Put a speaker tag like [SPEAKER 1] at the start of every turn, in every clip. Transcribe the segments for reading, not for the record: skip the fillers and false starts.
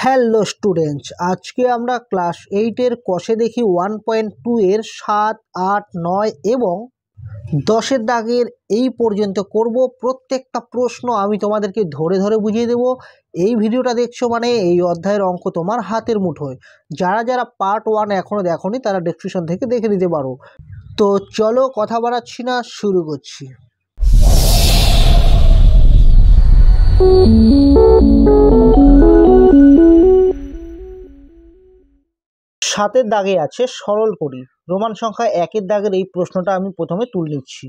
[SPEAKER 1] Hello students, আজকে আমরা class 8-এর কষে দেখি 1.2 এর 7, 8, 9 এবং 10-এর দাগের এই পর্যন্ত করব। প্রত্যেকটা প্রশ্ন আমি তোমাদেরকে ধরে ধরে বুঝিয়ে দেব। এই ভিডিওটা দেখছো মানে এই অধ্যায়ের অঙ্ক তোমার হাতের মুঠোয়। যারা যারা পার্ট 1 এখনও দেখোনি তারা ডেসক্রিপশন থেকে দেখে নিতে পারো। তো চলো কথা বাড়াচ্ছি না, শুরু করছি। সাতের দাগে আছে সরল করি। রোমান সংখ্যা 1-এর দাগের এই প্রশ্নটা আমি প্রথমে তুলে নিচ্ছি।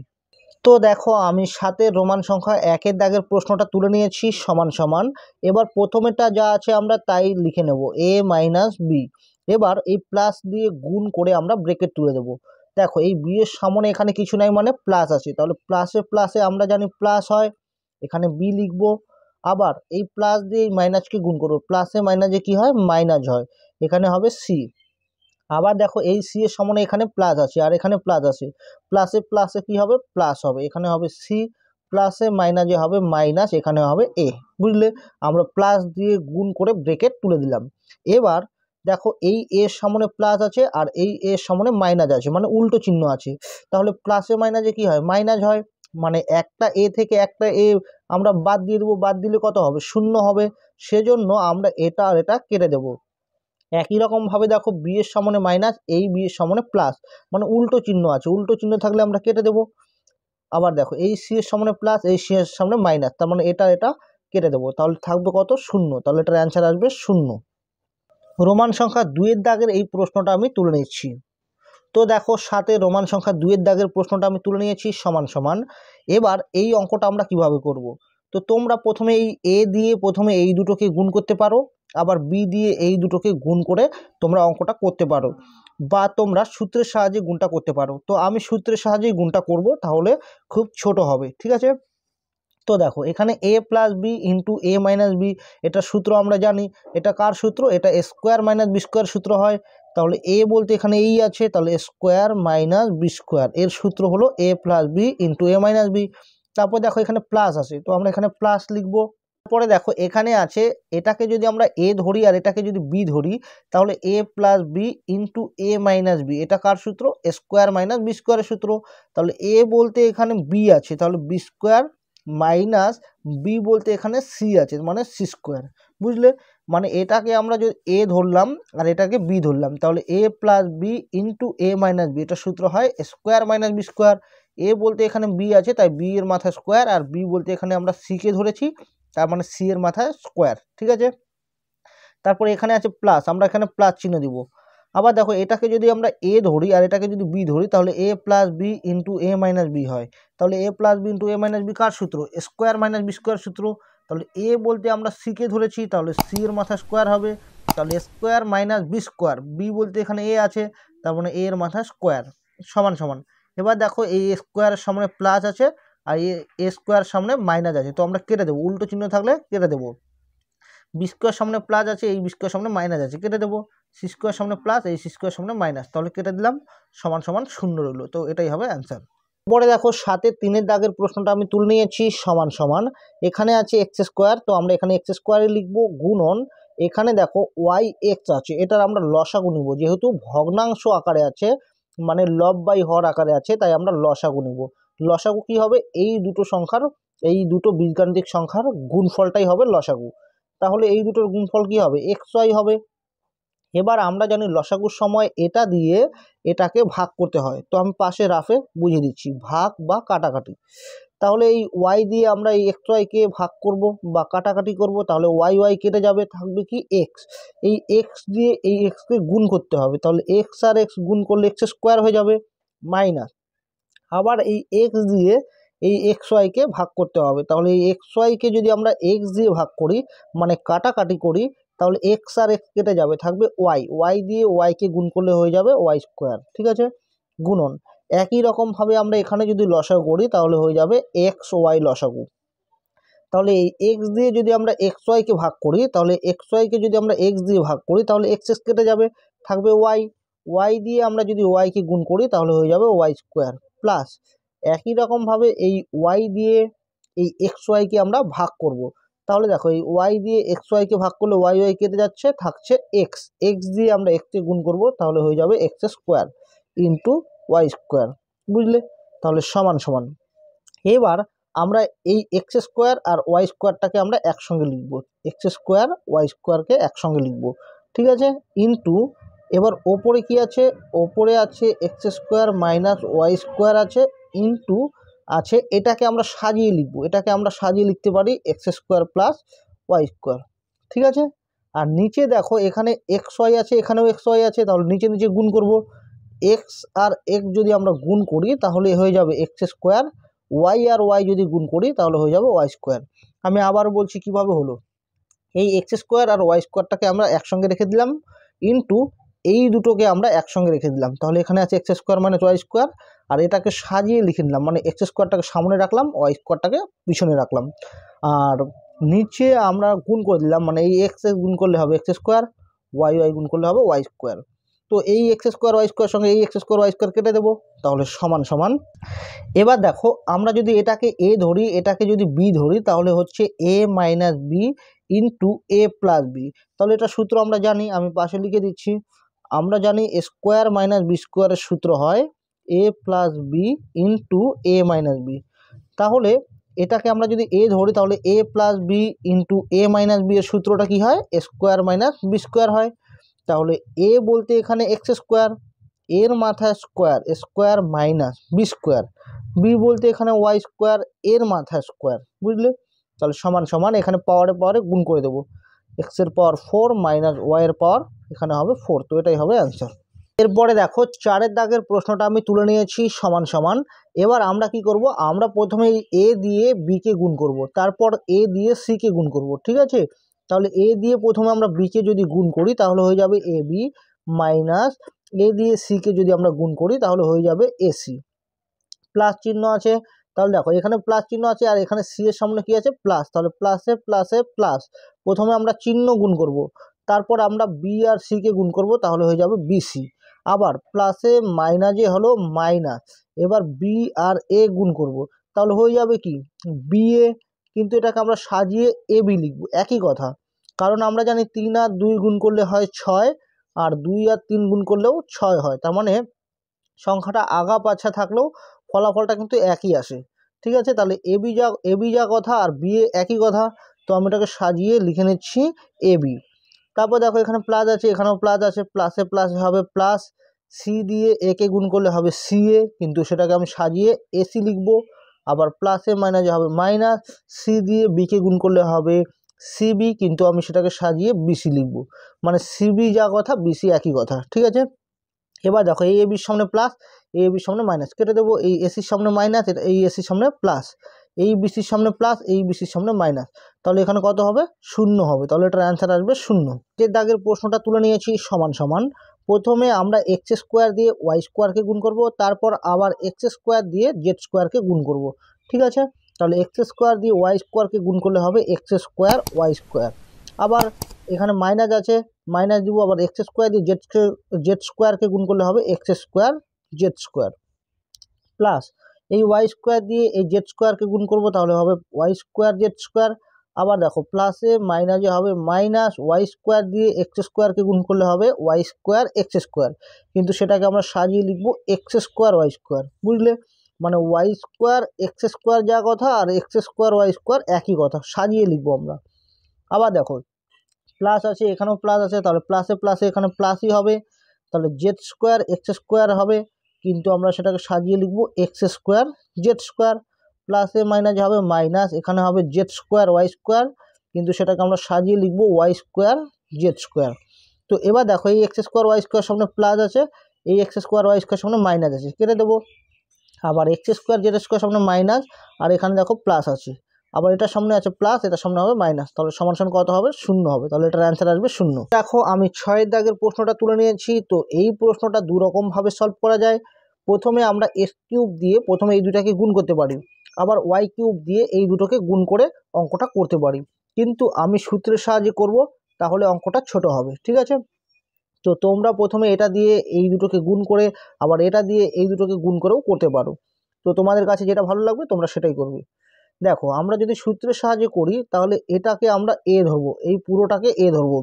[SPEAKER 1] তো দেখো, আমি 7-এর রোমান সংখ্যা 1-এর দাগের প্রশ্নটা তুলে নিয়েছি সমান সমান। এবার প্রথমেটা যা আছে আমরা তাই লিখে নেব, a মাইনাস বি। এবার এই প্লাস দিয়ে গুণ করে আমরা ব্রেকেট তুলে দেব। দেখো, এই বি এর সামনে এখানে কিছু নাই মানে প্লাস আছে, তাহলে প্লাসে প্লাসে আমরা জানি প্লাস হয়, এখানে বি লিখবো। আবার এই প্লাস দিয়ে এই মাইনাসকে গুণ করবো, প্লাসে মাইনাসে কি হয়, মাইনাস হয়, এখানে হবে সি। আবার দেখো, এই সি এর সামনে এখানে প্লাস আছে আর এখানে প্লাস আছে, প্লাসে প্লাসে কি হবে, প্লাস হবে, এখানে হবে সি। প্লাসে মাইনাসে হবে মাইনাস, এখানে হবে এ। বুঝলে, আমরা প্লাস দিয়ে গুণ করে ব্রেকেট তুলে দিলাম। এবার দেখো, এই এর সামনে প্লাস আছে আর এই এর সামনে মাইনাস আছে, মানে উল্টো চিহ্ন আছে, তাহলে প্লাসে মাইনাসে কি হয়, মাইনাস হয়, মানে একটা এ থেকে একটা এ আমরা বাদ দিয়ে দেবো, বাদ দিলে কত হবে, শূন্য হবে। সেজন্য আমরা এটা আর এটা কেটে দেবো। একই রকমভাবে দেখো, বি এর সামনে মাইনাস, এই বি এর সামনে প্লাস, মানে উল্টো চিহ্ন আছে, উল্টো চিহ্ন থাকলে আমরা কেটে দেবো। আবার দেখো, এই সি এর সামনে প্লাস, এই সি এর সামনে মাইনাস, তার মানে এটা এটা কেটে দেবো, তাহলে থাকবে কত, শূন্য। তাহলে এটার অ্যান্সার আসবে শূন্য। রোমান সংখ্যা 2-এর দাগের এই প্রশ্নটা আমি তুলে নিচ্ছি। তো দেখো, 7-এর রোমান সংখ্যা 2-এর দাগের প্রশ্নটা আমি তুলে নিয়েছি সমান সমান। এবার এই অঙ্কটা আমরা কিভাবে করব। তো তোমরা প্রথমে এই এ দিয়ে প্রথমে এই দুটোকে গুণ করতে পারো, আবার বি দিয়ে এই দুটোকে গুণ করে তোমরা অঙ্কটা করতে পারো, বা তোমরা সূত্রের সাহায্যে গুণটা করতে পারো। তো আমি সূত্রের সাহায্যেই গুণটা করব, তাহলে খুব ছোট হবে, ঠিক আছে। তো দেখো, এখানে এ plus B into A minus B, এটা সূত্র আমরা জানি। এটা কার সূত্র, এটা স্কোয়ার মাইনাস বি স্কোয়ার সূত্র হয়। তাহলে এ বলতে এখানে এই আছে, তাহলে স্কোয়ার মাইনাস বি স্কোয়ার, এর সূত্র হলো A plus B into A minus B. তারপর দেখো, এখানে প্লাস আছে, তো আমরা এখানে প্লাস লিখবো। তারপরে দেখো, এখানে আছে, এটাকে যদি আমরা এ ধরি আর এটাকে যদি বি ধরি, তাহলে A plus B into A minus B, এটা কার সূত্র, স্কোয়ার মাইনাস বি স্কোয়ারের সূত্র। তাহলে এ বলতে এখানে বি আছে, তাহলে বি স্কোয়ার মাইনাস বি বলতে এখানে সি আছে, মানে সি স্কোয়ার। বুঝলে, মানে এটাকে আমরা যদি এ ধরলাম আর এটাকে বি ধরলাম, তাহলে A plus B into A minus B, এটা সূত্র হয় square minus B square. A বলতে এখানে বি আছে, তাই বি এর মাথায় স্কোয়ার, আর বি বলতে এখানে আমরা সি কে ধরেছি, তার মানে সি এর মাথায় স্কোয়ার, ঠিক আছে। তারপরে এখানে আছে প্লাস, আমরা এখানে প্লাস চিহ্ন দিব। আবার দেখো, এটাকে যদি আমরা এ ধরি আর এটাকে যদি বি ধরি, তাহলে A plus B into A minus B হয়। তাহলে A plus B into A minus B কার সূত্র, স্কোয়ার মাইনাস বি স্কোয়ার সূত্র। তাহলে এ বলতে আমরা সি কে ধরেছি, তাহলে সি এর মাথায় স্কোয়ার হবে, তাহলে square minus B square. B বলতে এখানে এ আছে, তার মানে এ এর মাথায় স্কোয়ার সমান সমান। এবার দেখো, এই স্কোয়ারের সামনে প্লাস আছে আর এ স্কোয়ার সামনে মাইনাস আছে, তো আমরা কেটে দেবো, উল্টো চিহ্ন থাকলে কেটে দেবো। বি স্কোয়ার সামনে প্লাস আছে, এই বি স্কোয়ার সামনে মাইনাস আছে, কেটে দেবো। সি স্কোয়ার সামনে প্লাস, এই সি স্কোয়ার সামনে মাইনাস, তাহলে কেটে দিলাম, সমান সমান শূন্য রইলো। তো এটাই হবে অ্যান্সার। পরে দেখো, 7-এর 3-এর দাগের প্রশ্নটা আমি তুলে নিয়েছি সমান সমান। এখানে আছে এক্স স্কোয়ার, তো আমরা এখানে এক্স স্কোয়ারে লিখবো, গুণন এখানে দেখো ওয়াই এক্স আছে, এটার আমরা লসাগু নিব, যেহেতু ভগ্নাংশ আকারে আছে, মানে লব বাই হর আকারে আছে, তাই আমরা লসাগু নিব। লসাগু কি হবে, এই দুটো সংখ্যার, এই দুটো বীজগাণিতিক সংখ্যার গুণফলটাই হবে লসাগু। তাহলে এই দুটোর গুণফল কি হবে, এক্স ওয়াই হবে। এবার আমরা জানি লসাগুর সময় এটা দিয়ে এটাকে ভাগ করতে হয়, তো আমি পাশে রাফে বুঝিয়ে দিচ্ছি, ভাগ বা কাটাকাটি। তাহলে এই ওয়াই দিয়ে আমরা এই এক্স ওয়াইকে ভাগ করব বা কাটাকাটি করব, তাহলে ওয়াই ওয়াই কেটে যাবে, থাকবে কি এক্স। এই এক্স দিয়ে এই এক্সকে গুণ করতে হবে, তাহলে এক্স আর এক্স গুণ করলে এক্স স্কোয়ার হয়ে যাবে, মাইনাস। আবার এই এক্স দিয়ে এই এক্স ওয়াইকে ভাগ করতে হবে, তাহলে এই এক্স ওয়াইকে যদি আমরা এক্স দিয়ে ভাগ করি, মানে কাটাকাটি করি, তাহলে এক্স আর এক্স কেটে যাবে, থাকবে ওয়াই। ওয়াই দিয়ে ওয়াইকে গুণ করলে হয়ে যাবে ওয়াই স্কোয়ার, ঠিক আছে, গুণন। একই রকমভাবে আমরা এখানে যদি লসাগু করি, তাহলে হয়ে যাবে এক্স ওয়াই লসাগু। তাহলে এই এক্স দিয়ে যদি আমরা এক্স ওয়াইকে ভাগ করি, তাহলে এক্স ওয়াইকে যদি আমরা এক্স দিয়ে ভাগ করি, তাহলে এক্স এক্স কেটে যাবে, থাকবে ওয়াই। ওয়াই দিয়ে আমরা যদি ওয়াইকে গুণ করি, তাহলে হয়ে যাবে ওয়াই স্কোয়ার প্লাস। একই রকমভাবে এই ওয়াই দিয়ে এই এক্স ওয়াইকে আমরা ভাগ করব, তাহলে দেখো এই ওয়াই দিয়ে এক্স ওয়াইকে ভাগ করলে ওয়াই ওয়াই কেটে যাচ্ছে, থাকছে এক্স। এক্স দিয়ে আমরা এক্সকে গুণ করব, তাহলে হয়ে যাবে X square into Y square. বুঝলে? তাহলে সমান সমান। এবার আমরা এই এক্স স্কোয়ার আর ওয়াই স্কোয়ারটাকে আমরা একসঙ্গে লিখব, এক্স স্কোয়ার ওয়াই স্কোয়ারকে একসঙ্গে লিখব, ঠিক আছে? ইন্টু এবার ওপরে কি আছে, ওপরে আছে X square minus Y square আছে, ইন্টু আছে এটাকে আমরা সাজিয়ে লিখব, এটাকে আমরা সাজিয়ে লিখতে পারি X square plus Y square, ঠিক আছে? আর নিচে দেখো এখানে এক্স ওয়াই আছে, এখানেও এক্স ওয়াই আছে, তাহলে নিচে নিচে গুণ করব। এক্স আর এক্স যদি আমরা গুণ করি তাহলে হয়ে যাবে এক্স স্কোয়ার, ওয়াই আর ওয়াই যদি গুণ করি তাহলে হয়ে যাবে ওয়াই স্কোয়ার। আমি আবার বলছি কিভাবে হলো। এই এক্স স্কোয়ার আর ওয়াই স্কোয়ারটাকে আমরা একসঙ্গে রেখে দিলাম, ইন্টু এই দুটোকে আমরা একসঙ্গে রেখে দিলাম, তাহলে এখানে আছে এক্স স্কোয়ার মানে ওয়াই স্কোয়ার, আর এটাকে সাজিয়ে লিখে নিলাম, মানে এক্স স্কোয়ারটাকে সামনে রাখলাম, ওয়াই স্কোয়ারটাকে পিছনে রাখলাম, আর নিচে আমরা গুণ করে দিলাম, মানে এই এক্স এক্স গুণ করলে হবে এক্স স্কোয়ার, ওয়াই ওয়াই গুণ করলে হবে ওয়াই স্কোয়ার। তো এই এক্স স্কোয়ার ওয়াই স্কোয়ার সঙ্গে এই এক্স স্কোয়ার ওয়াই স্কোয়ার কেটে দেবো, তাহলে সমান সমান। এবার দেখো আমরা যদি এটাকে এ ধরি, এটাকে যদি বি ধরি, তাহলে হচ্ছে এ মাইনাস বি ইন্টু এ প্লাস বি। তাহলে এটা সূত্র আমরা জানি, আমি পাশে লিখে দিচ্ছি। আমরা জানি এ স্কোয়ার মাইনাস বি স্কোয়ারের সূত্র হয় A plus B into A minus B. তাহলে এটাকে আমরা যদি এ ধরি তাহলে A plus B into A minus B এর সূত্রটা কী হয়, A square minus B square হয়। তাহলে এ বলতে এখানে এক্স স্কোয়ার, এর মাথায় square, square minus B square, B বলতে এখানে ওয়াই স্কোয়ার, এর মাথায় স্কোয়ার। বুঝলে? তাহলে সমান সমান এখানে পাওয়ারে পাওয়ারে গুণ করে দেবো, এক্সের পাওয়ার 4 মাইনাস ওয়াইয়ের পাওয়ার এখানে হবে 4, তো এটাই হবে অ্যান্সার। এরপরে দেখো 4-এর দাগের প্রশ্নটা আমি তুলে নিয়েছি সমান সমান। এবার আমরা কি করব, আমরা প্রথমে এ দিয়ে বিকে গুণ করব, তারপর এ দিয়ে সিকে গুণ করব, ঠিক আছে? তাহলে এ দিয়ে প্রথমে আমরা বিকে যদি গুণ করি তাহলে হয়ে যাবে এ বি, মাইনাস এ দিয়ে সিকে যদি আমরা গুণ করি তাহলে হয়ে যাবে এসি। প্লাস চিহ্ন আছে, তাহলে দেখো এখানে প্লাস চিহ্ন আছে আর এখানে সি এর সামনে কি আছে, প্লাস, তাহলে প্লাসে প্লাসে প্লাস। প্রথমে আমরা চিহ্ন গুণ করব, তারপর আমরা বি আর সিকে গুণ করব, তাহলে হয়ে যাবে বিসি। আবার প্লাসে মাইনাসে হলো মাইনাস, এবার বি আর এ গুণ করব, তাহলে হয়ে যাবে কি বি এ, কিন্তু এটাকে আমরা সাজিয়ে এ বি লিখব, একই কথা। কারণ আমরা জানি 3 আর 2 গুণ করলে হয় 6, আর 2 আর 3 গুণ করলেও 6 হয়, তার মানে সংখ্যাটা আগা পাছা থাকলেও ফলাফলটা কিন্তু একই আসে, ঠিক আছে? তাহলে এবি যা কথা আর বি এ একই কথা, তো আমি এটাকে সাজিয়ে লিখে নিচ্ছি এ বি। তারপর দেখো এখানে প্লাস আছে, এখানেও প্লাস আছে, প্লাসে প্লাসে হবে প্লাস, সি দিয়ে একে গুণ করলে হবে সি এ, কিন্তু সেটাকে আমি সাজিয়ে এসি লিখব। আবার প্লাসে মাইনাসে হবে মাইনাস, সি দিয়ে বিকে গুণ করলে হবে সিবি, কিন্তু আমি সেটাকে সাজিয়ে বিসি লিখব, মানে সিবি যা কথা বিসি একই কথা, ঠিক আছে? এবার দেখো এই এবির সামনে প্লাস, এই এবির সামনে মাইনাস, কেটে দেবো। এই এসির সামনে মাইনাস, এই এসির সামনে প্লাস, এই বিসির সামনে প্লাস, এই বিসির সামনে মাইনাস, তাহলে এখানে কত হবে, 0 হবে, তাহলে এটার অ্যান্সার আসবে 0। যে দাগের প্রশ্নটা তুলে নিয়েছি সমান সমান। প্রথমে আমরা এক্স স্কোয়ার দিয়ে ওয়াই স্কোয়ারকে গুণ করব, তারপর আবার এক্স স্কোয়ার দিয়ে জেড স্কোয়ারকে গুণ করব, ঠিক আছে? তাহলে এক্স স্কোয়ার দিয়ে ওয়াই স্কোয়ারকে গুণ করলে হবে এক্স স্কোয়ার ওয়াই স্কোয়ার। আবার এখানে মাইনাস আছে, মাইনাস দিব, আবার এক্স স্কোয়ার দিয়ে জেড স্কোয়ারকে গুণ করলে হবে x square Z square, plus এই ওয়াই স্কোয়ার দিয়ে এই জেড স্কোয়ারকে গুণ করব, তাহলে হবে ওয়াই স্কোয়ার জেড স্কোয়ার। আবার দেখো প্লাসে মাইনাসে হবে মাইনাস, ওয়াই স্কোয়ার দিয়ে এক্স স্কোয়ারকে গুণ করলে হবে ওয়াই স্কোয়ার এক্স স্কোয়ার, কিন্তু সেটাকে আমরা সাজিয়ে লিখব এক্স স্কোয়ার ওয়াই স্কোয়ার। বুঝলে? মানে ওয়াই স্কোয়ার এক্স স্কোয়ার যা কথা আর এক্স স্কোয়ার ওয়াই স্কোয়ার একই কথা, সাজিয়ে লিখব আমরা। আবার দেখো প্লাস আছে, এখানেও প্লাস আছে, তাহলে প্লাসে প্লাসে এখানে প্লাসই হবে, তাহলে জেড স্কোয়ার এক্স স্কোয়ার হবে, কিন্তু আমরা সেটাকে সাজিয়ে লিখব এক্স স্কোয়ার জেড স্কোয়ার। প্লাসে মাইনাসে হবে মাইনাস, এখানে হবে জেড স্কোয়ার ওয়াই স্কোয়ার, কিন্তু সেটাকে আমরা সাজিয়ে লিখব ওয়াই স্কোয়ার জেড স্কোয়ার। তো এবার দেখো এই এক্স স্কোয়ার ওয়াই স্কোয়ার সামনে প্লাস আছে, এই এক্স স্কোয়ার ওয়াই স্কোয়ার সামনে মাইনাস আছে, কেটে দেবো। আবার এক্স স্কোয়ার জেড স্কোয়ার সামনে মাইনাস, আর এখানে দেখো প্লাস আছে, আবার এটার সামনে আছে প্লাস, এটার সামনে হবে মাইনাস, তাহলে সমান সমান কত হবে, 0 হবে, তাহলে এটার অ্যান্সার আসবে 0। দেখো আমি 6-এর দাগের প্রশ্নটা তুলে নিয়েছি। তো এই প্রশ্নটা দুরকমভাবে সলভ করা যায়। প্রথমে আমরা এক্স কিউব দিয়ে প্রথমে এই দুটাকে গুণ করতে পারি, আবার ওয়াই কিউব দিয়ে এই দুটোকে গুণ করে অঙ্কটা করতে পারি, কিন্তু আমি সূত্রের সাহায্যে করব, তাহলে অঙ্কটা ছোট হবে, ঠিক আছে? তো তোমরা প্রথমে এটা দিয়ে এই দুটোকে গুণ করে আবার এটা দিয়ে এই দুটোকে গুণ করেও করতে পারো, তো তোমাদের কাছে যেটা ভালো লাগবে তোমরা সেটাই করবে। দেখো আমরা যদি সূত্রের সাহায্যে করি তাহলে এটাকে আমরা এ ধরবো, এই পুরোটাকে এ ধরবো,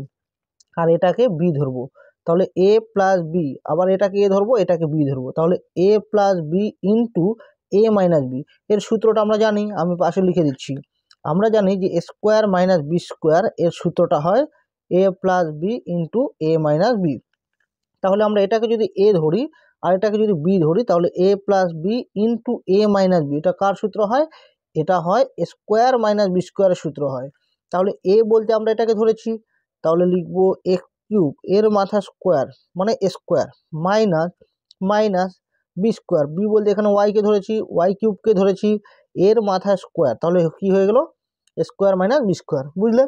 [SPEAKER 1] আর এটাকে বি ধরবো। তাহলে এ প্লাস বি, আবার এটাকে এ ধরবো, এটাকে বি ধরবো। তাহলে A plus B into A minus B. এর সূত্রটা আমরা জানি, আমি পাশে লিখে দিচ্ছি। আমরা জানি যে এ স্কোয়ার মাইনাস বি স্কোয়ার, এর সূত্রটা হয় A plus B into A minus B. তাহলে আমরা এটাকে যদি এ ধরি আর এটাকে যদি বি ধরি, তাহলে A plus B into A minus B, এটা কার সূত্র হয়? এটা হয় স্কোয়ার মাইনাস বি স্কোয়ারের সূত্র হয়। তাহলে এ বলতে আমরা এটাকে ধরেছি, তাহলে লিখবো এ কিউব, এর মাথা স্কোয়ার মানে square, minus minus B square, B বলতে এখানে ওয়াইকে ধরেছি, ওয়াই কিউবকে ধরেছি, এর মাথা স্কোয়ার, তাহলে কি হয়ে গেল? Square minus B square. বুঝলে?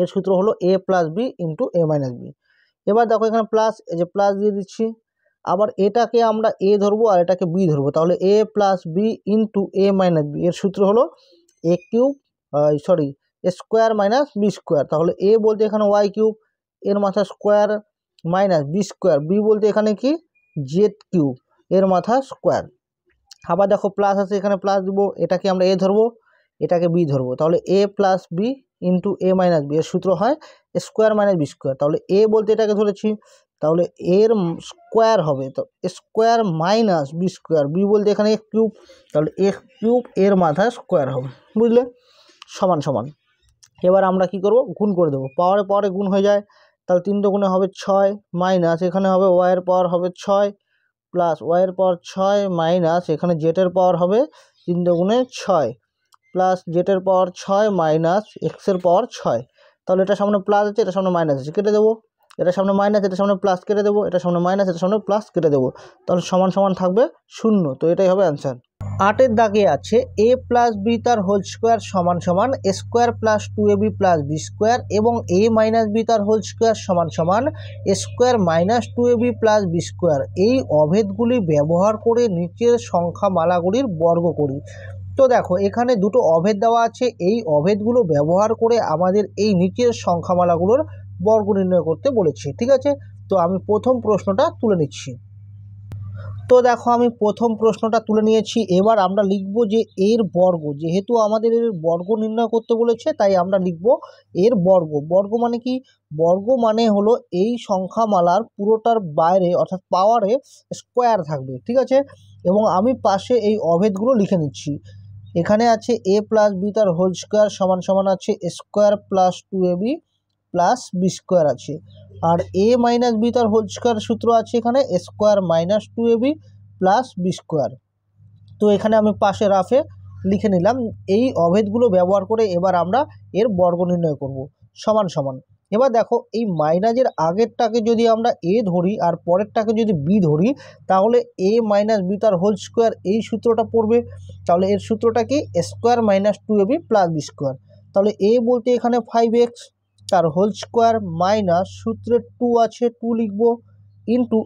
[SPEAKER 1] এর সূত্র হলো A plus B into A minus B. এবার দেখো এখানে প্লাস, এই যে প্লাস দিয়ে দিচ্ছি, আবার এটাকে আমরা এ ধরবো আর এটাকে বি ধরবো, তাহলে A plus B into A minus B. এর সূত্র হলো A cube sorry square minus B square. তাহলে এ বলতে এখানে ওয়াই কিউব, এর মাথা square, minus B square, B বলতে এখানে কি জেড কিউব, এর মাথা স্কোয়ার। আবার দেখো প্লাস আছে, এখানে প্লাস দিব, এটাকে আমরা এ ধরবো, এটাকে বি ধরবো, তাহলে A plus B into A minus B. এর সূত্র হয় স্কোয়ার মাইনাস বি স্কোয়ার। তাহলে এ বলতে এটাকে ধরেছি, তাহলে এর স্কোয়ার হবে, তো square minus B square, B বলতে এখানে এ কিউব, তাহলে এ কিউব এর মাথা স্কোয়ার হবে। বুঝলে? সমান সমান। এবার আমরা কি করব? গুণ করে দেবো, পাওয়ারে পাওয়ারে গুণ হয়ে যায়। তাহলে 3 দুগুণে হবে 6, মাইনাস এখানে হবে ওয়াইয়ের পাওয়ার হবে 6, প্লাস ওয়াইয়ের পাওয়ার 6 মাইনাস এখানে জেটের পাওয়ার হবে 3 দুগুণে 6, প্লাস জেটের পাওয়ার 6 মাইনাস এক্সের পাওয়ার 6। তাহলে এটা সামনে প্লাস আছে, এটা সামনে মাইনাস আছে, কেটে দেবো। এটা সামনে মাইনাস, এটা সামনে প্লাস, কেটে দেবো। এটা সামনে মাইনাস, এটা সামনে প্লাস, কেটে দেবো। তাহলে সমান সমান থাকবে 0। তো এটাই হবে অ্যান্সার। 8-এর দাগে আছে এ প্লাস বি তার হোল স্কোয়ার সমান সমান A square plus 2ab plus B square, এবং এ মাইনাস বি তার হোল স্কোয়ার সমান সমান A square minus 2ab plus B square. এই অভেদগুলি ব্যবহার করে নিচের সংখ্যামালাগুলির বর্গ করি। তো দেখো এখানে দুটো অভেদ দেওয়া আছে, এই অভেদগুলো ব্যবহার করে আমাদের এই নিচের সংখ্যামালাগুলোর বর্গ নির্ণয় করতে বলেছে। ঠিক আছে, তো আমি প্রথম প্রশ্নটা তুলে নিচ্ছি। তো দেখো আমি প্রথম প্রশ্নটা তুলে নিয়েছি। এবার আমরা লিখব যে এর বর্গ, যেহেতু আমাদের এর বর্গ নির্ণয় করতে বলেছে তাই আমরা লিখব এর বর্গ। বর্গ মানে কি? বর্গ মানে হলো এই সংখ্যামালার পুরোটার বাইরে অর্থাৎ পাওয়ারে স্কোয়ার থাকবে। ঠিক আছে, এবং আমি পাশে এই অভেদগুলো লিখে নিচ্ছি। এখানে আছে এ প্লাস বি তার হোল স্কোয়ার সমান সমান আছে square plus 2ab plus B square আছে, আর এ মাইনাস বি তার হোল স্কোয়ার সূত্র আছে এখানে square minus 2ab plus B square. তো এখানে আমি পাশে রাফে লিখে নিলাম। এই অভেদগুলো ব্যবহার করে এবার আমরা এর বর্গ নির্ণয় করব। সমান সমান। এবার দেখো এই মাইনাসের আগেরটাকে যদি আমরা এ ধরি আর পরেরটাকে যদি বি ধরি, তাহলে এ মাইনাস বি তার হোল স্কোয়ার এই সূত্রটা পড়বে। তাহলে এর সূত্রটা কি? Square minus 2ab plus B square. তাহলে এ বলতে এখানে 5x তার হোল স্কোয়ার মাইনাস সূত্রে 2 আছে 2 লিখব, ইন্টু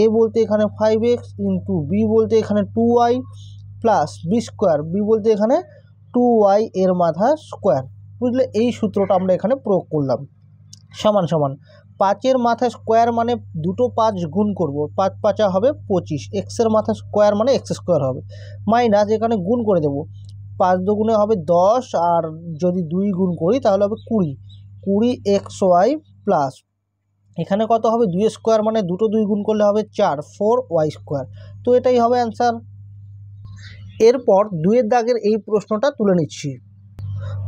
[SPEAKER 1] এ বলতে এখানে 5x ইন্টু বি বলতে এখানে 2y plus B square, B বলতে এখানে 2y এর মাথা স্কোয়ার। বুঝলে? এই সূত্রটা আমরা এখানে প্রয়োগ করলাম। সমান সমান 5-এর মাথা স্কোয়ার মানে দুটো 5 গুণ করব, 5 5 হবে 25, এক্সের মাথা স্কোয়ার মানে এক্স স্কোয়ার হবে, মাইনাস এখানে গুণ করে দেব, 5 দুগুণে হবে 10, আর যদি 2 গুণ করি তাহলে হবে 20xy প্লাস এখানে কত হবে 2 স্কোয়ার মানে দুটো 2 গুণ করলে হবে 4 4y স্কোয়ার। তো এটাই হবে অ্যান্সার। এরপর 2-এর দাগের এই প্রশ্নটা তুলে নিচ্ছি।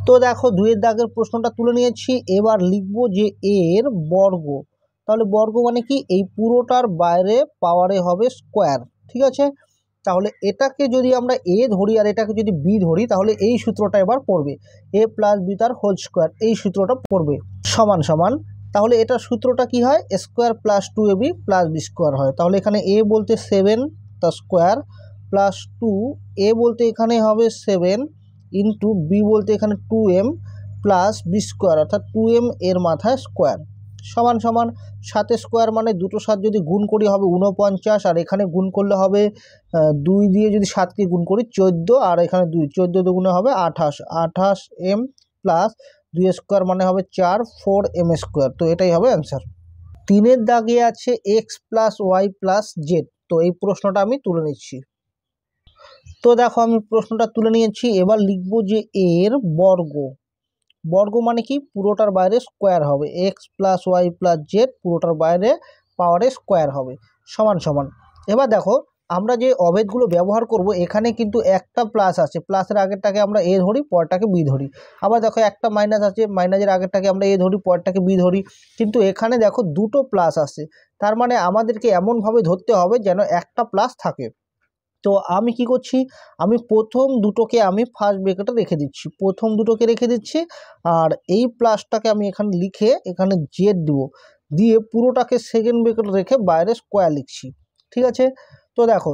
[SPEAKER 1] তো দেখো 2-এর দাগের প্রশ্নটা তুলে নিয়েছি। এবার লিখব যে এর বর্গ। তাহলে বর্গ মানে কি? এই পুরোটার বাইরে পাওয়ারে হবে স্কোয়ার। ঠিক আছে, তাহলে এটাকে যদি আমরা এ ধরি আর এটাকে যদি বি ধরি, তাহলে এই সূত্রটা এবার পড়বে এ প্লাস বি তার হোল স্কোয়ার, এই সূত্রটা পড়বে সমান সমান। তাহলে এটার সূত্রটা কি হয়? Square plus 2ab plus B square হয়। তাহলে এখানে এ বলতে 7 তার স্কোয়ার প্লাস 2, এ বলতে এখানে হবে 7 ইন্টু বি বলতে এখানে 2m প্লাস বি স্কোয়ার অর্থাৎ 2m এর মাথায় স্কোয়ার সমান সমান 7 স্কোয়ার মানে দুটো 7 যদি গুণ করি হবে 49, আর এখানে গুণ করলে হবে 2 দিয়ে যদি 7কে গুণ করি 14, আর এখানে 2 14 দুগুণে হবে 28m প্লাস 2 স্কোয়ার মানে হবে 4 4m স্কোয়ার। তো এটাই হবে অ্যান্সার। 3-এর দাগে আছে X plus Y plus Z. তো এই প্রশ্নটা আমি তুলে নিচ্ছি। তো দেখো আমি প্রশ্নটা তুলে নিয়েছি, এবার লিখবো যে এর বর্গ। বর্গ মানে কি, পুরোটার বাইরে স্কোয়ার হবে, X plus Y plus Z পুরোটার বাইরে পাওয়ারে স্কোয়ার হবে সমান সমান। এবার দেখো আমরা যে অভেদগুলো ব্যবহার করব, এখানে কিন্তু একটা প্লাস আছে, প্লাসের আগেরটাকে আমরা এ ধরি, পরেরটাকে বি ধরি। আবার দেখো একটা মাইনাস আছে, মাইনাসের আগেরটাকে আমরা এ ধরি, পরেরটাকে বি ধরি। কিন্তু এখানে দেখো দুটো প্লাস আছে, তার মানে আমাদেরকে এমনভাবে ধরতে হবে যেন একটা প্লাস থাকে। তো আমি কি করছি, আমি প্রথম দুটোকে আমি ফার্স্ট ব্র্যাকেটে রেখে দিচ্ছি, প্রথম দুটোকে রেখে দিচ্ছি, আর এই প্লাসটাকে আমি এখানে লিখে এখানে জেড দেবো, দিয়ে পুরোটাকে সেকেন্ড ব্র্যাকেটে রেখে বাইরে স্কোয়ার লিখছি। ঠিক আছে, তো দেখো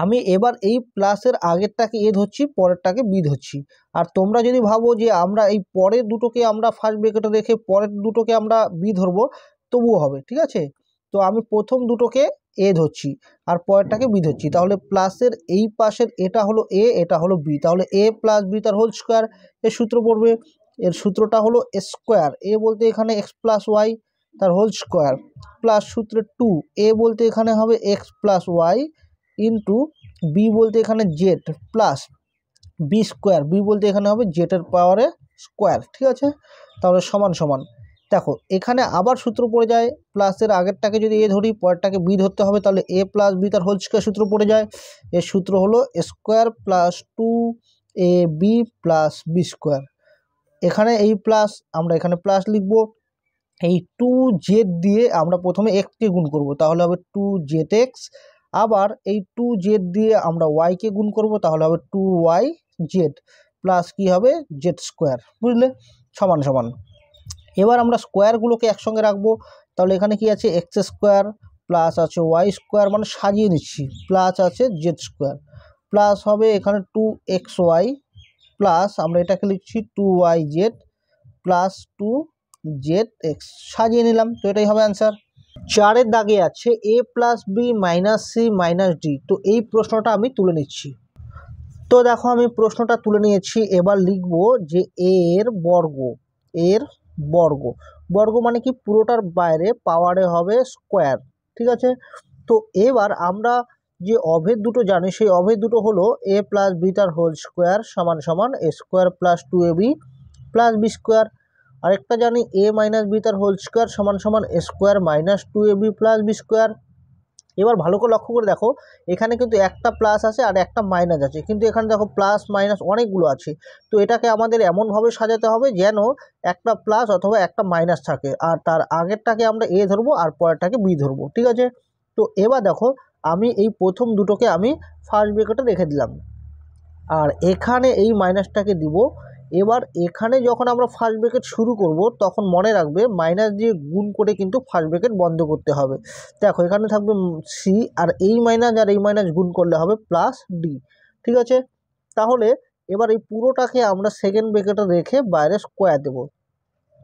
[SPEAKER 1] আমি এবার এই প্লাসের আগেরটাকে এ ধরছি, পরেরটাকে বি ধরছি। আর তোমরা যদি ভাবো যে আমরা এই পরের দুটোকে আমরা ফার্স্ট ব্র্যাকেটে রেখে পরের দুটোকে আমরা বি ধরবো, তবুও হবে। ঠিক আছে, তো আমি প্রথম দুটোকে এ ধরছি আর পরেরটাকে বি ধরছি, তাহলে প্লাসের এই পাশের এটা হলো এ, এটা হলো বি, তাহলে এ প্লাস বি তার হোল স্কোয়ার এর সূত্র পড়বে। এর সূত্রটা হলো স্কোয়ার, এ বলতে এখানে এক্স প্লাস ওয়াই তার হোল স্কোয়ার, প্লাস সূত্রে 2, এ বলতে এখানে হবে X plus Y into B বলতে এখানে Z plus B square, B বলতে এখানে হবে জেডের পাওয়ারে স্কোয়ার। ঠিক আছে, তাহলে সমান সমান। দেখো এখানে আবার সূত্র পড়ে যায়, প্লাসের আগেরটাকে যদি এ ধরি, পরেরটাকে বি ধরতে হবে, তাহলে এ প্লাস বি তার হোল স্কোয়ার সূত্র পড়ে যায়। এর সূত্র হলো square plus 2ab plus B square. এখানে এই প্লাস, আমরা এখানে প্লাস লিখব, এই 2z দিয়ে আমরা প্রথমে এক্সকে গুণ করব, তাহলে হবে 2zx। আবার এই 2z দিয়ে আমরা ওয়াইকে গুণ করব, তাহলে হবে 2yz প্লাস কি হবে জেড স্কোয়ার। বুঝলে, সমান সমান। এবার আমরা স্কোয়ারগুলোকে একসঙ্গে রাখবো, তাহলে এখানে কি আছে এক্স স্কোয়ার প্লাস আছে ওয়াই স্কোয়ার, মানে সাজিয়ে নিচ্ছি, প্লাস আছে জেড স্কোয়ার, প্লাস হবে এখানে 2xy প্লাস আমরা এটাকে লিখছি 2yz প্লাস 2zx, সাজিয়ে নিলাম। তো এটাই হবে অ্যান্সার। 4-এর দাগে আছে a plus B minus C minus D, তো এই প্রশ্নটা আমি তুলে নিচ্ছি। তো দেখো আমি প্রশ্নটা তুলে নিয়েছি, এবার লিখব যে এর বর্গ। এর বর্গ, বর্গ মানে কি, পুরোটার বাইরে পাওয়ারে হবে স্কোয়ার। ঠিক আছে, তো এবার আমরা যে অভেদ দুটো জানি, সেই অভেদ দুটো হলো এ প্লাস বি তার হোল স্কোয়ার সমান সমান A square plus 2ab plus B square. আরেকটা জানি এ মাইনাস বি তার হোল স্কোয়ার সমান সমান A square minus 2ab plus B square. এবার ভালো করে লক্ষ্য করে দেখো, এখানে কিন্তু একটা প্লাস আছে আর একটা মাইনাস আছে, কিন্তু এখানে দেখো প্লাস মাইনাস অনেকগুলো আছে। তো এটাকে আমাদের এমনভাবে সাজাতে হবে যেন একটা প্লাস অথবা একটা মাইনাস থাকে, আর তার আগেরটাকে আমরা এ ধরবো আর পরেরটাকে বি ধরবো। ঠিক আছে, তো এবার দেখো আমি এই প্রথম দুটোকে আমি ফার্স্ট ব্র্যাকেটে রেখে দিলাম, আর এখানে এই মাইনাসটাকে দিব। এবার এখানে যখন আমরা ফার্স্ট ব্র্যাকেট শুরু করব, তখন মনে রাখবে মাইনাস দিয়ে গুণ করে কিন্তু ফার্স্ট ব্র্যাকেট বন্ধ করতে হবে। দেখো এখানে থাকবে সি, আর এই মাইনাস গুণ করলে হবে প্লাস ডি। ঠিক আছে, তাহলে এবার এই পুরোটাকে আমরা সেকেন্ড ব্র্যাকেটে রেখে বাইরে স্কোয়ার দেব।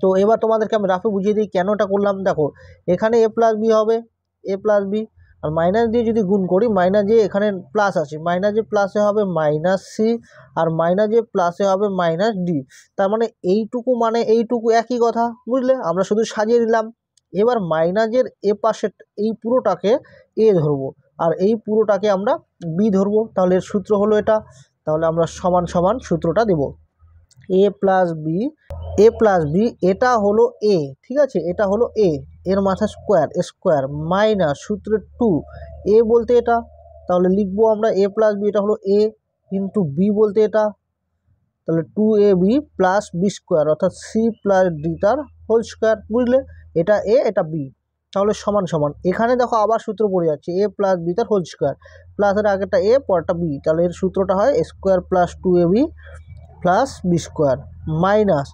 [SPEAKER 1] তো এবার তোমাদেরকে আমি রাফে বুঝিয়ে দিই কেন এটা করলাম। দেখো এখানে এ প্লাস বি হবে, এ প্লাস বি, আর মাইনাস দিয়ে যদি গুণ করি, মাইনাস দিয়ে এখানে প্লাস আছে, মাইনাসে প্লাসে হবে মাইনাস সি, আর মাইনাসে প্লাসে হবে মাইনাস ডি। তার মানে এইটুকু একই কথা। বুঝলে, আমরা শুধু সাজিয়ে দিলাম। এবার মাইনাসের এ পাশে এই পুরোটাকে এ ধরবো, আর এই পুরোটাকে আমরা বি ধরবো, তাহলে এর সূত্র হলো এটা। তাহলে আমরা সমান সমান সূত্রটা দেব, এ প্লাস বি, এ প্লাস বি এটা হলো এ। ঠিক আছে, এটা হলো এ, এর মাথা স্কোয়ার স্কোয়ার মাইনাস সূত্রের 2, এ বলতে এটা, তাহলে লিখবো আমরা এ প্লাস বি এটা হলো এ ইন্টু বি বলতে এটা, তাহলে 2ab প্লাস বি স্কোয়ার, অর্থাৎ সি প্লাস ডি তার হোল স্কোয়ার। বুঝলে, এটা এ এটা বি, তাহলে সমান সমান। এখানে দেখো আবার সূত্র পড়ে যাচ্ছে এ প্লাস বি তার হোল স্কোয়ার, প্লাসের আগেরটা এ পরটা বি, তাহলে এর সূত্রটা হয় square plus 2ab plus B square minus,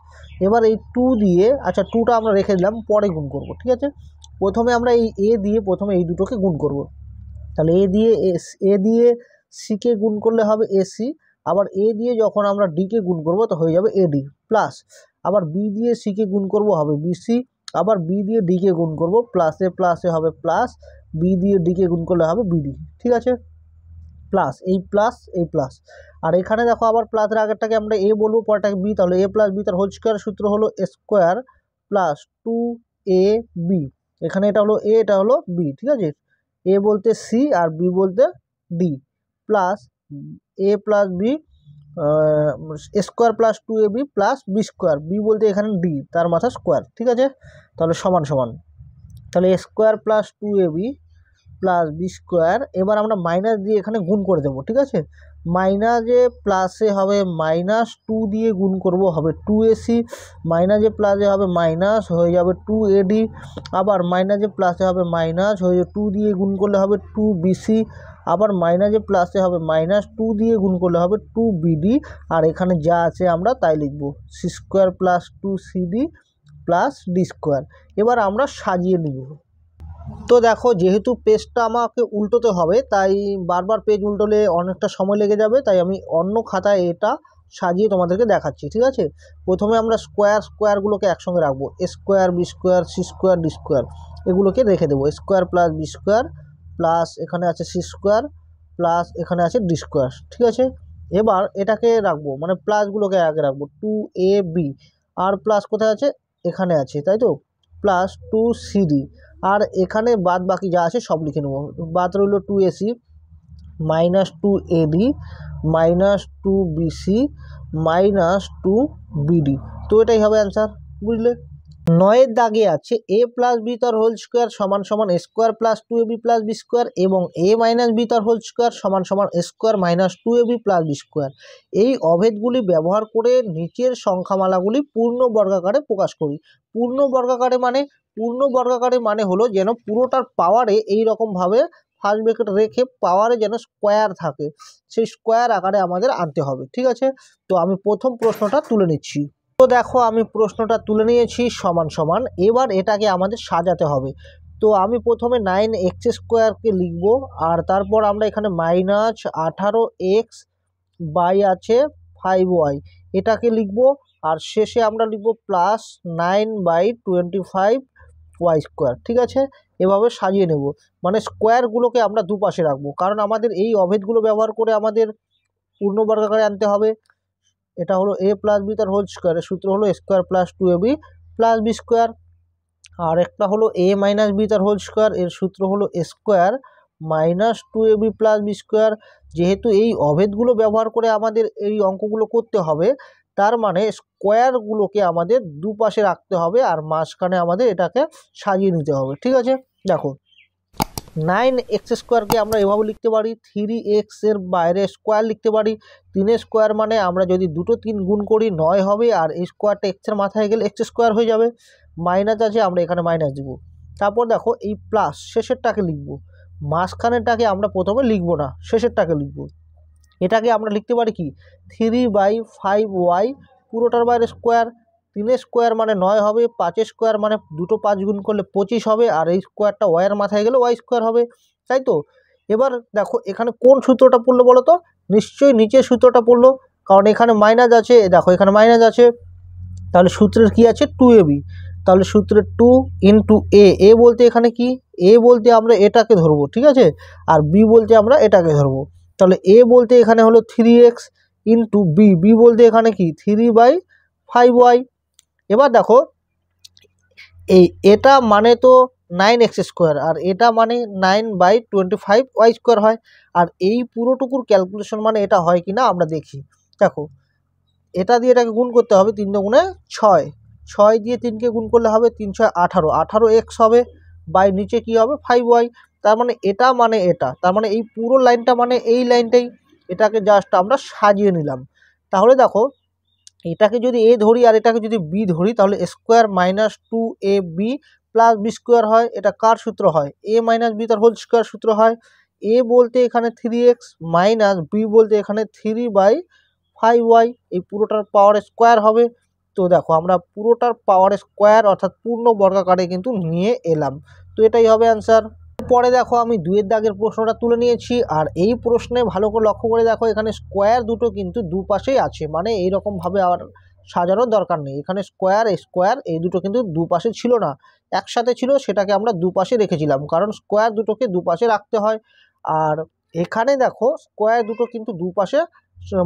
[SPEAKER 1] এবার এই 2 দিয়ে, আচ্ছা 2টা আমরা রেখে দিলাম, পরে গুণ করব। ঠিক আছে, প্রথমে আমরা এই এ দিয়ে প্রথমে এই দুটোকে গুণ করব, তাহলে এ দিয়ে সিকে গুণ করলে হবে এসি, আবার এ দিয়ে যখন আমরা ডিকে গুণ করব তো হয়ে যাবে এডি প্লাস, আবার বি দিয়ে সিকে গুণ করব হবে বিসি, আবার বি দিয়ে ডিকে গুণ করব প্লাসে হবে প্লাস, বি দিয়ে ডিকে গুণ করলে হবে বিডি। ঠিক আছে, প্লাস এই প্লাস এই প্লাস, আর এখানে দেখো আবার প্লাসের আগেরটাকে আমরা এ বলবো পরটাকে বি, তাহলে এ প্লাস বি তার হোল স্কোয়ার সূত্র হলো স্কোয়ার প্লাস 2ab, এখানে এটা হলো এ এটা হলো বি। ঠিক আছে, এ বলতে সি আর বি বলতে D plus A plus B square plus 2ab plus B square, B বলতে এখানে ডি তার মাথা স্কোয়ার, ঠিক আছে। তাহলে সমান সমান, তাহলে square plus 2ab plus B square, এবার আমরা মাইনাস দিয়ে এখানে গুণ করে দেবো, ঠিক আছে। মাইনাসে প্লাসে হবে -2 দিয়ে গুণ করব, হবে 2ac, মাইনাসে প্লাসে হবে মাইনাস হয়ে যাবে 2ad, আবার মাইনাসে প্লাসে হবে মাইনাস হয়ে যাবে 2 দিয়ে গুণ করলে হবে 2bc, আবার মাইনাসে প্লাসে হবে -2 দিয়ে গুণ করলে হবে 2bd, আর এখানে যা আছে আমরা তাই লিখব, C square plus 2cd plus D square. এবার আমরা সাজিয়ে নিব। তো দেখো, যেহেতু পেজটা আমাকে উল্টোতে হবে, তাই বারবার পেজ উল্টোলে অনেকটা সময় লেগে যাবে, তাই আমি অন্য খাতায় এটা সাজিয়ে তোমাদেরকে দেখাচ্ছি, ঠিক আছে। প্রথমে আমরা স্কোয়ারগুলোকে একসঙ্গে রাখবো, A square B square C square D square, এগুলোকে রেখে দেবো। Square plus B square plus এখানে আছে সি স্কোয়ার প্লাস এখানে আছে ডি স্কোয়ার, ঠিক আছে। এবার এটাকে রাখবো, মানে প্লাসগুলোকে আগে রাখবো, 2ab, আর প্লাস কোথায় আছে, এখানে আছে, তাই তো, প্লাস 2cd, আর এখানে বাদ বাকি যা আছে সব লিখে নেব। বাদ রইল 2ac minus 2ad minus 2bc minus 2bd, তো এটাই হবে অ্যান্সার, বুঝলে। 9-এর দাগে আছে a প্লাস বি তার হোল স্কোয়ার সমান সমান A square plus 2ab plus B square, এবং a মাইনাস বি তার হোল স্কোয়ার সমান সমান A square minus 2ab plus B square. এই অভেদগুলি ব্যবহার করে নিচের সংখ্যামালাগুলি পূর্ণ বর্গাকারে প্রকাশ করি। পূর্ণ বর্গাকারে মানে হলো যেন পুরোটার পাওয়ারে এই রকমভাবে ফার্স্ট ব্র্যাকেট রেখে পাওয়ারে যেন স্কোয়ার থাকে, সেই স্কোয়ার আকারে আমাদের আনতে হবে, ঠিক আছে। তো আমি প্রথম প্রশ্নটা তুলে নিচ্ছি। তো দেখো, আমি প্রশ্নটা তুলে নিয়েছি সমান সমান, এবার এটাকে আমাদের সাজাতে হবে। তো আমি প্রথমে 9x² লিখব, আর তারপর আমরা এখানে -18x বাই আছে 5y এটাকে লিখব, আর শেষে আমরা লিখব +9/25y², ঠিক আছে। এভাবে সাজিয়ে নেব, মানে স্কোয়ারগুলোকে আমরা দুপাশে রাখবো, কারণ আমাদের এই অভেদগুলো ব্যবহার করে আমাদের পূর্ণ বর্গাকারে আনতে হবে। এটা হলো a প্লাস বি তার হোল স্কোয়ারের সূত্র হলো square plus 2ab plus B square, আর একটা হলো a মাইনাস বি তার হোল স্কোয়ার, এর সূত্র হলো square minus 2ab plus B square. যেহেতু এই অভেদগুলো ব্যবহার করে আমাদের এই অঙ্কগুলো করতে হবে, তার মানে স্কোয়ারগুলোকে আমাদের দুপাশে রাখতে হবে, আর মাঝখানে আমাদের এটাকে সাজিয়ে নিতে হবে, ঠিক আছে। দেখো, 9x² আমরা এভাবে লিখতে পারি, 3x এর বাইরে স্কোয়ার লিখতে পারি, 3 স্কোয়ার মানে আমরা যদি দুটো 3 গুণ করি 9 হবে, আর এই স্কোয়ারটা এক্সের মাথায় গেলে x² হয়ে যাবে। মাইনাস আছে, আমরা এখানে মাইনাস দিব। তারপর দেখো, এই প্লাস শেষেরটাকে লিখব, মাঝখানেরটাকে আমরা প্রথমে লিখব না, শেষেরটাকে লিখব। এটাকে আমরা লিখতে পারি কি, 3/5y, পুরোটার বাইরে স্কোয়ার, 3 স্কোয়ার মানে 9 হবে, 5 স্কোয়ার মানে দুটো 5 গুণ করলে 25 হবে, আর এই স্কোয়ারটা ওয়াইয়ের মাথায় গেলে y² হবে, তাই তো। এবার দেখো, এখানে কোন সূত্রটা পড়লো বলো তো, নিশ্চয়ই নিচের সূত্রটা পড়লো, কারণ এখানে মাইনাস আছে, দেখো এখানে মাইনাস আছে, তাহলে সূত্রের কি আছে 2ab, তাহলে সূত্রের 2 ইন্টু এ বলতে এখানে কি, এ বলতে আমরা এটাকে ধরবো, ঠিক আছে, আর বি বলতে আমরা এটাকে ধরবো। তাহলে এ বলতে এখানে হলো 3x ইন্টু বি বলতে এখানে কি 3/5y। এবার দেখো, এটা মানে তো 9x², আর এটা মানে 9/25y² হয়, আর এই পুরোটুকুর ক্যালকুলেশন মানে এটা হয় কি না আমরা দেখি। দেখো, এটা দিয়ে এটাকে গুণ করতে হবে, 3 × 6, 6 দিয়ে 3কে গুণ করলে হবে 3 × 6 18, 18x হবে, বাই নিচে কি হবে 5y, তার মানে এটা মানে এটা, তার মানে এই পুরো লাইনটা মানে এই লাইনটাই, এটাকে জাস্ট আমরা সাজিয়ে নিলাম। তাহলে দেখো, এটাকে যদি এ ধরি আর এটাকে যদি বি ধরি, তাহলে square minus 2ab plus B square হয়। এটা কার সূত্র হয়, এ মাইনাস বি তার হোল স্কোয়ার সূত্র হয়। এ বলতে এখানে 3x মাইনাস বি বলতে এখানে 3/5y, এই পুরোটার পাওয়ার স্কোয়ার হবে। তো দেখো, আমরা পুরোটার পাওয়ার স্কোয়ার অর্থাৎ পূর্ণ বর্গাকারে কিন্তু নিয়ে এলাম, তো এটাই হবে অ্যান্সার। পরে দেখো, আমি 2-এর দাগের প্রশ্নটা তুলে নিয়েছি, আর এই প্রশ্নে ভালো করে লক্ষ্য করে দেখো, এখানে স্কোয়ার দুটো কিন্তু দুপাশেই আছে, মানে এইরকমভাবে আর সাজানোর দরকার নেই। এখানে স্কোয়ার এই দুটো কিন্তু দুপাশে ছিল না, একসাথে ছিল, সেটাকে আমরা দুপাশে রেখেছিলাম, কারণ স্কোয়ার দুটোকে দুপাশে রাখতে হয়। আর এখানে দেখো, স্কোয়ার দুটো কিন্তু দুপাশে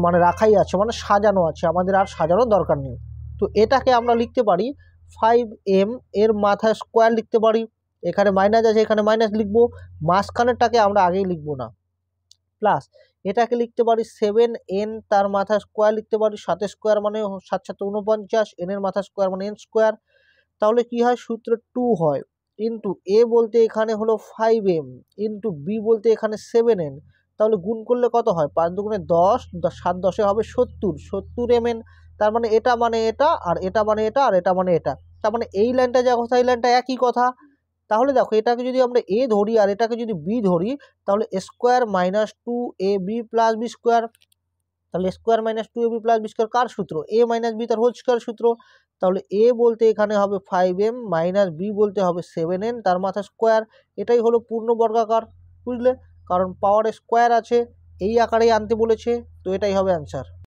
[SPEAKER 1] মানে রাখাই আছে, মানে সাজানো আছে, আমাদের আর সাজানোর দরকার নেই। তো এটাকে আমরা লিখতে পারি 5m, এর মাথায় স্কোয়ার লিখতে পারি, এখানে মাইনাস আছে, এখানে মাইনাস লিখবো, মাঝখানেরটাকে আমরা আগেই লিখবো না, প্লাস এটাকে লিখতে পারি 7n, তার মাথা স্কোয়ার লিখতে পারি 7 স্কোয়ার মানে 7 7 49, n-এর মাথা স্কোয়ার মানে n স্কোয়ার। তাহলে কি হয়, সূত্র 2 হয় ইন্টু a বলতে এখানে হলো 5m ইন্টু b বলতে এখানে 7n। তাহলে গুণ করলে কত হয়, 5 দুগুণে 10, 7 10-এ হবে 70 mn। তার মানে এটা মানে এটা, আর এটা মানে এটা, আর এটা মানে এটা। তার মানে এই লাইনটা যা কথা, এই লাইনটা একই কথা। তাহলে দেখো এটাকে যদি আমরা a ধরি আর এটাকে যদি b ধরি, তাহলে square minus 2ab plus B square. তাহলে square minus 2ab plus B square কার সূত্র, a মাইনাস বি তার হোল স্কোয়ার সূত্র। তাহলে a বলতে এখানে হবে 5m মাইনাস b বলতে হবে 7n, তার মাথা স্কোয়ার। এটাই হলো পূর্ণ বর্গাকার, বুঝলে, কারণ পাওয়ার স্কোয়ার আছে, এই আকারেই আনতে বলেছে, তো এটাই হবে অ্যান্সার।